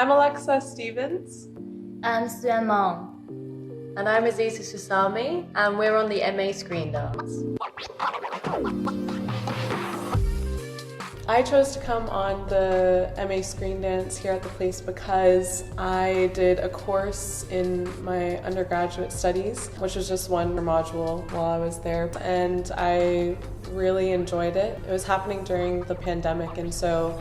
I'm Alexa Stevens. I'm Siyuan. And I'm Azize and Siyuan, and we're on the MA Screendance. I chose to come on the MA Screendance here at the place because I did a course in my undergraduate studies, which was just one module while I was there, and I really enjoyed it. It was happening during the pandemic, and so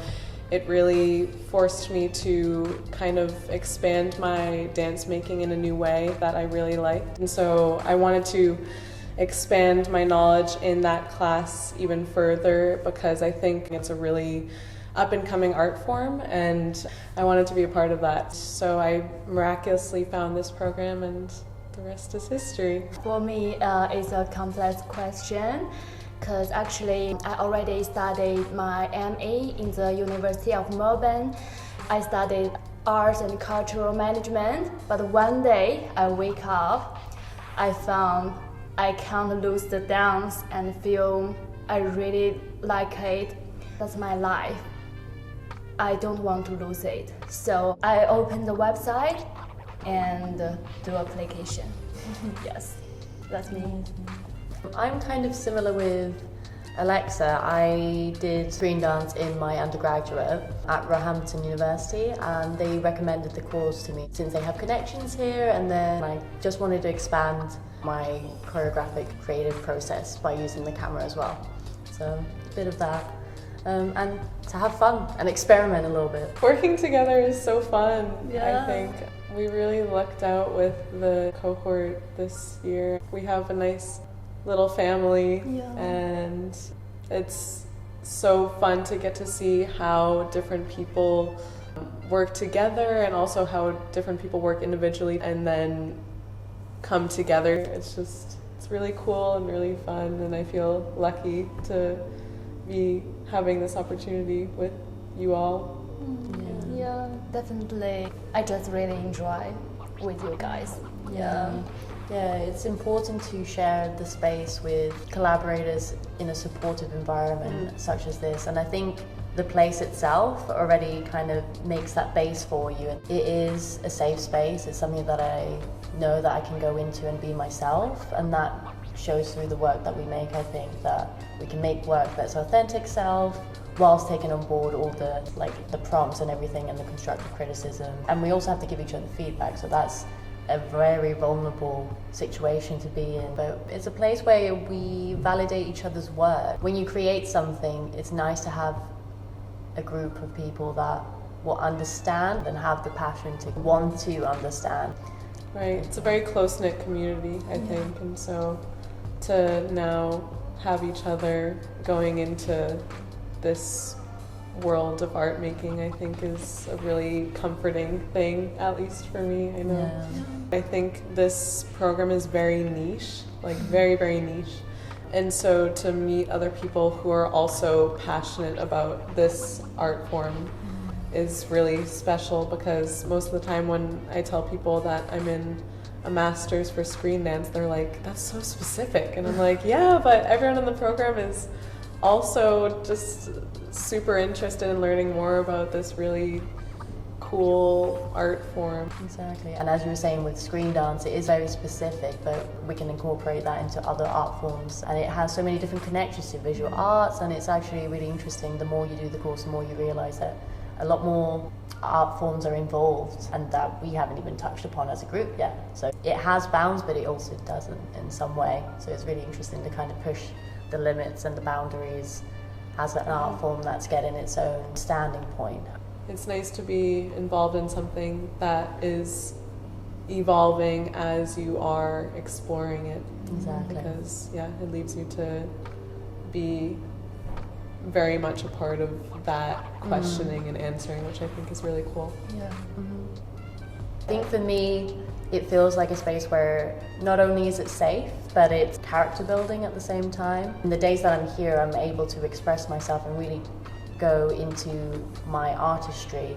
it really forced me to kind of expand my dance making in a new way that I really liked. And so I wanted to expand my knowledge in that class even further because I think it's a really up and coming art form and I wanted to be a part of that. So I miraculously found this program and the rest is history. For me, it's a complex question. Because actually I already studied my MA in the University of Melbourne. I studied arts and cultural management, but one day I wake up, I found I can't lose the dance and feel I really like it. That's my life. I don't want to lose it. So I opened the website and do application. Yes, that's me. I'm kind of similar with Alexa. I did Screendance in my undergraduate at Roehampton University and they recommended the course to me since they have connections here, and then I just wanted to expand my choreographic creative process by using the camera as well. So a bit of that. And to have fun and experiment a little bit. Working together is so fun, Yeah. I think. We really lucked out with the cohort this year. We have a nice little family, and it's so fun to get to see how different people work together and also how different people work individually and then come together. It's really cool and really fun, and I feel lucky to be having this opportunity with you all. Yeah, definitely. I just really enjoy with you guys. Yeah, it's important to share the space with collaborators in a supportive environment such as this, and I think the place itself already kind of makes that base for you. It is a safe space. It's something that I know that I can go into and be myself, and that shows through the work that we make. I think that we can make work that's authentic self whilst taking on board all the prompts and everything and the constructive criticism, and we also have to give each other feedback, so that's a very vulnerable situation to be in, but it's a place where we validate each other's work. When you create something, it's nice to have a group of people that will understand and have the passion to want to understand. Right, it's a very close-knit community, I think, and so to now have each other going into this world of art making, I think, is a really comforting thing, at least for me. I know. I think this program is very niche, like very, very niche. And so to meet other people who are also passionate about this art form is really special, because most of the time when I tell people that I'm in a master's for Screendance, they're like, that's so specific. And I'm like, yeah, but everyone in the program is also just super interested in learning more about this really cool art form. Exactly, and as you were saying with Screendance, it is very specific, but we can incorporate that into other art forms, and it has so many different connections to visual arts, and it's actually really interesting. The more you do the course, the more you realise that a lot more art forms are involved and that we haven't even touched upon as a group yet. So it has bounds, but it also doesn't in some way, so it's really interesting to kind of push the limits and the boundaries as an art form that's getting its own standing point. It's nice to be involved in something that is evolving as you are exploring it. Exactly. Because, it leaves you to be very much a part of that questioning and answering, which I think is really cool. I think for me, it feels like a space where not only is it safe, but it's character building at the same time. In the days that I'm here, I'm able to express myself and really go into my artistry,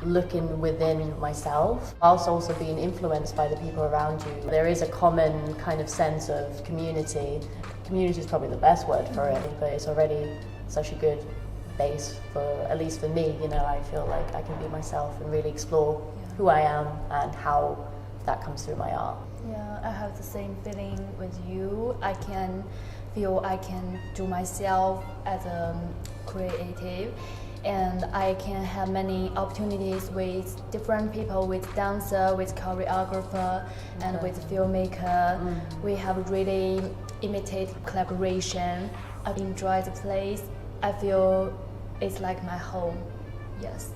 looking within myself, whilst also being influenced by the people around you. There is a common kind of sense of community. Community is probably the best word for it, but it's already such a good base for, at least for me, you know, I feel like I can be myself and really explore who I am and how that comes through my art. Yeah, I have the same feeling with you. I can feel I can do myself as a creative, and I can have many opportunities with different people, with dancer, with choreographer, and with filmmaker. We have really imitated collaboration. I enjoy the place. I feel it's like my home. Yes.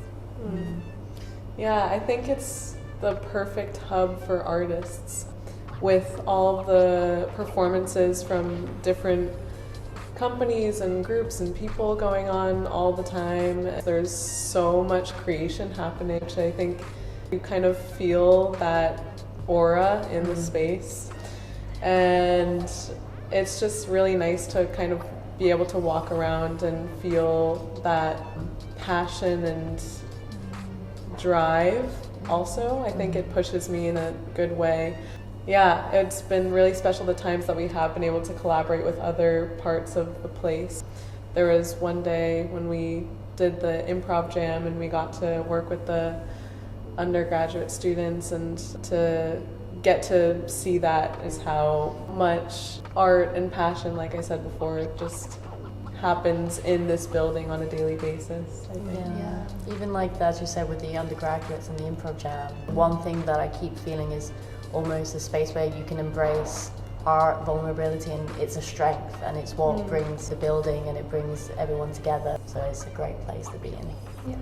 Yeah, I think it's the perfect hub for artists, with all the performances from different companies and groups and people going on all the time. There's so much creation happening, which I think you kind of feel that aura in the space. And it's just really nice to kind of be able to walk around and feel that passion and drive also. I think it pushes me in a good way. Yeah, it's been really special the times that we have been able to collaborate with other parts of the place. There was one day when we did the improv jam and we got to work with the undergraduate students, and to get to see that is how much art and passion, like I said before, just happens in this building on a daily basis, I think. Yeah. Even like as you said with the undergraduates and the improv jam, one thing that I keep feeling is almost a space where you can embrace art, vulnerability, and it's a strength, and it's what brings the building and it brings everyone together. So it's a great place to be in. Yeah.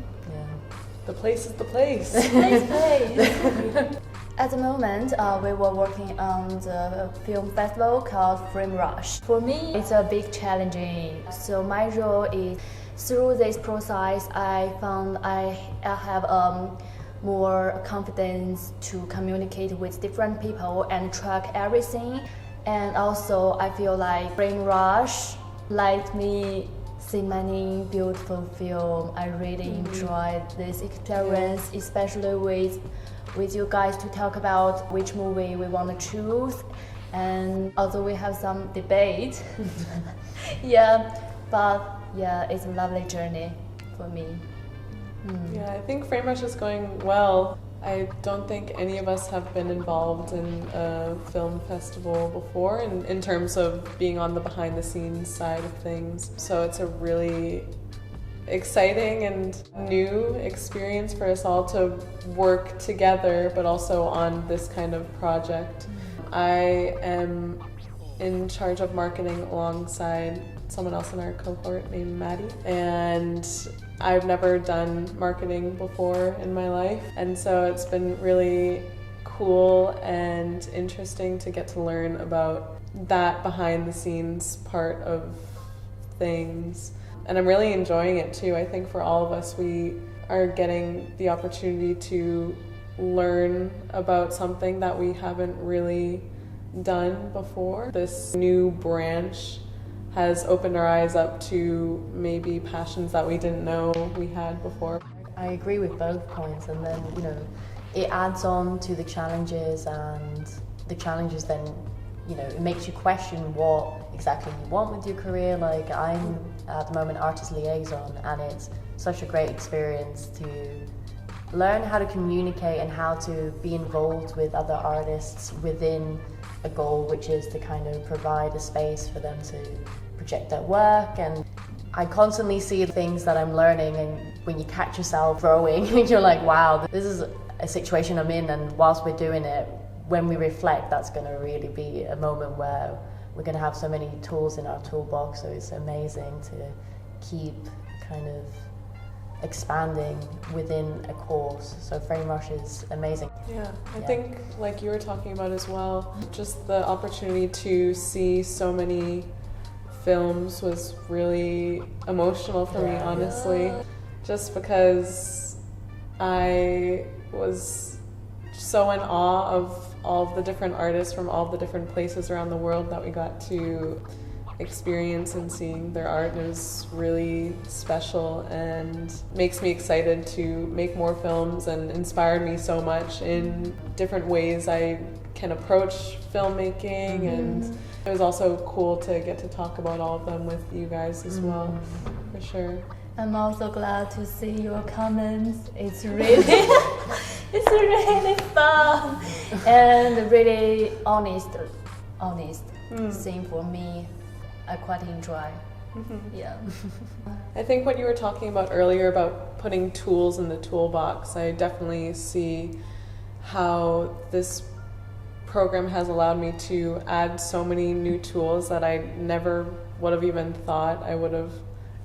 The place is the place. Place. At the moment, we were working on the film festival called Frame Rush. For me, it's a big challenging. So my role is, through this process, I found I have more confidence to communicate with different people and track everything. And also, I feel like Frame Rush let me see many beautiful films. I really enjoyed this experience, especially with you guys to talk about which movie we want to choose. And although we have some debate, it's a lovely journey for me. Yeah, I think Frame Rush is going well. I don't think any of us have been involved in a film festival before in terms of being on the behind the scenes side of things. So it's a really exciting and new experience for us all to work together, but also on this kind of project. I am in charge of marketing alongside someone else in our cohort named Maddie, and I've never done marketing before in my life, and so it's been really cool and interesting to get to learn about that behind the scenes part of things. And I'm really enjoying it too. I think for all of us, we are getting the opportunity to learn about something that we haven't really done before. This new branch has opened our eyes up to maybe passions that we didn't know we had before. I agree with both points, and then, you know, it adds on to the challenges, and the challenges then, you know, it makes you question what exactly you want with your career. Like, I'm at the moment artist liaison, and it's such a great experience to learn how to communicate and how to be involved with other artists within a goal, which is to kind of provide a space for them to project their work. And I constantly see things that I'm learning, and when you catch yourself growing, you're like, wow, this is a situation I'm in, and whilst we're doing it, when we reflect, that's going to really be a moment where we're going to have so many tools in our toolbox. So it's amazing to keep kind of expanding within a course. So Frame Rush is amazing. Yeah, I think like you were talking about as well, just the opportunity to see so many films was really emotional for me, honestly. Just because I was so in awe of all of the different artists from all of the different places around the world that we got to experience and seeing their art. It was really special and makes me excited to make more films, and inspired me so much in different ways I can approach filmmaking. And it was also cool to get to talk about all of them with you guys as well, for sure. I'm also glad to see your comments. It's really, it's really fun and really honest thing for me. I quite enjoy. Yeah. I think what you were talking about earlier about putting tools in the toolbox, I definitely see how this program has allowed me to add so many new tools that I never would have even thought I would have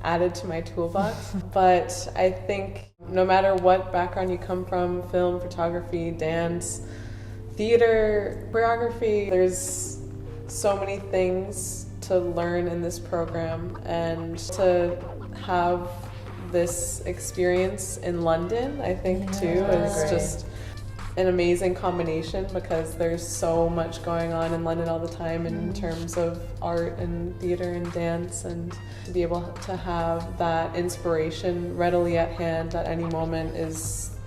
added to my toolbox. But I think no matter what background you come from, film, photography, dance, theater, choreography, there's so many things to learn in this program, and to have this experience in London, I think too, is just an amazing combination, because there's so much going on in London all the time in terms of art and theater and dance, and to be able to have that inspiration readily at hand at any moment is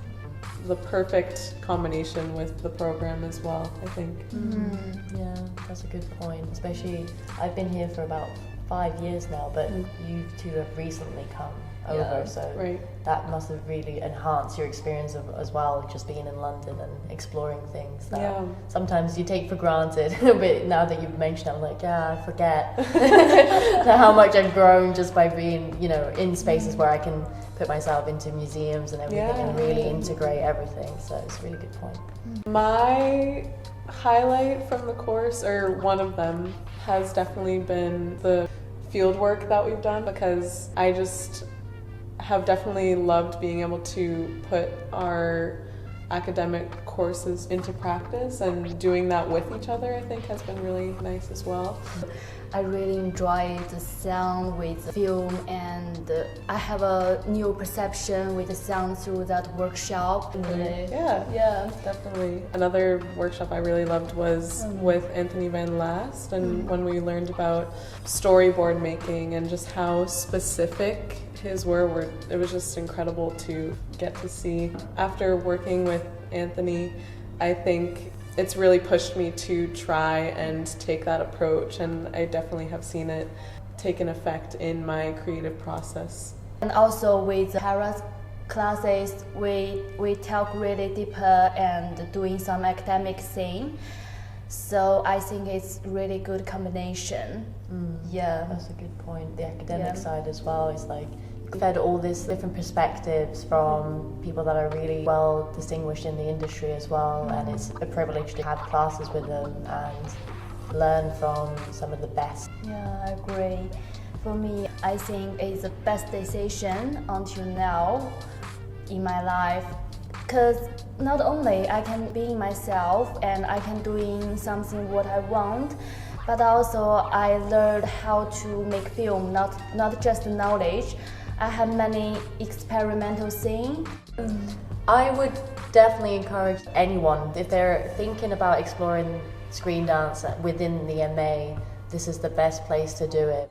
the perfect combination with the program as well, I think. Yeah, that's a good point. Especially, I've been here for about 5 years now, but you two have recently come over, so that must have really enhanced your experience as well, just being in London and exploring things that sometimes you take for granted. But now that you've mentioned it, I'm like, I forget how much I've grown just by being, in spaces where I can put myself into museums and everything and really integrate everything. So it's a really good point. My highlight from the course, or one of them, has definitely been the field work that we've done, because I just have definitely loved being able to put our academic courses into practice, and doing that with each other I think has been really nice as well. I really enjoy the sound with the film, and I have a new perception with the sound through that workshop. Yeah, definitely. Another workshop I really loved was with Anthony Van Last, and when we learned about storyboard making and just how specific his were, it was just incredible to get to see. After working with Anthony, I think it's really pushed me to try and take that approach, and I definitely have seen it take an effect in my creative process. And also with Tara's classes, we talk really deeper and doing some academic thing. So I think it's really good combination. Yeah, that's a good point. The academic side as well is like fed all these different perspectives from people that are really well distinguished in the industry as well, and it's a privilege to have classes with them and learn from some of the best. Yeah, I agree. For me, I think it's the best decision until now in my life, because not only I can be myself and I can doing something what I want, but also I learned how to make film, not just knowledge. I have many experimental things. I would definitely encourage anyone, if they're thinking about exploring screen dance within the MA, this is the best place to do it.